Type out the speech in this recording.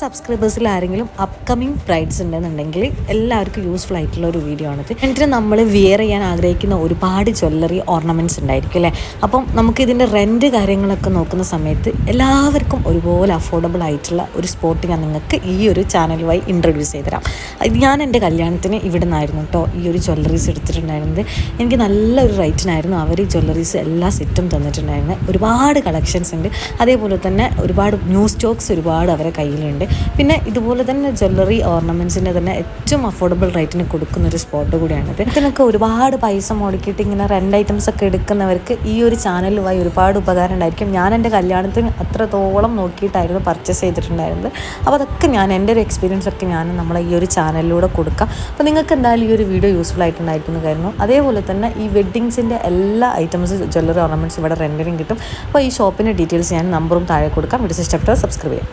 സബ്സ്ക്രൈബേഴ്സിൽ ആരെങ്കിലും upcoming brides ഉണ്ടെന്നുണ്ടെങ്കിൽ എല്ലാവർക്കും യൂസ്ഫുൾ ആയിട്ടുള്ള ഒരു വീഡിയോ ആണിത്. എന്നിട്ട് നമ്മൾ വിയർ ചെയ്യാൻ ആഗ്രഹിക്കുന്ന ഒരുപാട് ജ്വല്ലറി ഓർണമെൻറ്റ്സ് ഉണ്ടായിരിക്കും അല്ലേ. അപ്പം നമുക്കിതിൻ്റെ റെൻറ്റ് കാര്യങ്ങളൊക്കെ നോക്കുന്ന സമയത്ത് എല്ലാവർക്കും ഒരുപോലെ അഫോർഡബിൾ ആയിട്ടുള്ള ഒരു സ്പോട്ട് ഞാൻ നിങ്ങൾക്ക് ഈ ഒരു ചാനൽ വഴി ഇൻട്രൊഡ്യൂസ് ചെയ്ത് തരാം. ഞാൻ എൻ്റെ കല്യാണത്തിന് ഇവിടെ നിന്നായിരുന്നു കേട്ടോ ഈ ഒരു ജ്വല്ലറീസ് എടുത്തിട്ടുണ്ടായിരുന്നത്. എനിക്ക് നല്ലൊരു റേറ്റിനായിരുന്നു അവർ ഈ ജ്വല്ലറീസ് എല്ലാ സെറ്റും തന്നിട്ടുണ്ടായിരുന്നത്. ഒരുപാട് കളക്ഷൻസ് ഉണ്ട്, അതേപോലെ തന്നെ ഒരുപാട് ന്യൂ സ്റ്റോക്സ് ഒരുപാട് അവരെ കയ്യിലുണ്ട്. പിന്നെ ഇതുപോലെ തന്നെ ജ്വല്ലറി ഓർണമെൻറ്റ്സിൻ്റെ തന്നെ ഏറ്റവും അഫോർഡബിൾ റേറ്റിന് കൊടുക്കുന്നൊരു സ്പോട്ട് കൂടിയാണിത്. ഇതിനൊക്കെ ഒരുപാട് പൈസ മുടക്കിയിട്ട് ഇങ്ങനെ റെൻ്റ് ഐറ്റംസ് ഒക്കെ എടുക്കുന്നവർക്ക് ഈ ഒരു ചാനലുമായി ഒരുപാട് ഉപകാരം ഉണ്ടായിരിക്കും. ഞാൻ എൻ്റെ കല്യാണത്തിന് അത്രത്തോളം നോക്കിയിട്ടായിരുന്നു പർച്ചേസ് ചെയ്തിട്ടുണ്ടായിരുന്നത്. അപ്പോൾ അതൊക്കെ ഞാൻ എൻ്റെ ഒരു എക്സ്പീരിയൻസ് ഒക്കെ ഞാൻ നമ്മളെ ഈ ഒരു ചാനലിലൂടെ കൊടുക്കാം. അപ്പോൾ നിങ്ങൾക്ക് എന്തായാലും ഈ ഒരു വീഡിയോ യൂസ്ഫുൾ ആയിട്ടുണ്ടായിരിക്കുന്നു കരുതുന്നു. അതേപോലെ തന്നെ ഈ വെഡ്ഡിങ്സിൻ്റെ എല്ലാ ഐറ്റംസ് ജ്വല്ലറി ഓർണമെൻറ്റ്സ് ഇവിടെ റെൻറ്റിനും കിട്ടും. അപ്പോൾ ഈ ഷോപ്പിൻ്റെ ഡീറ്റെയിൽസ് ഞാൻ നമ്പറും താഴെ കൊടുക്കാം. വീഡിയോ ഇഷ്ടപ്പെട്ടാൽ സബ്സ്ക്രൈബ് ചെയ്യാം.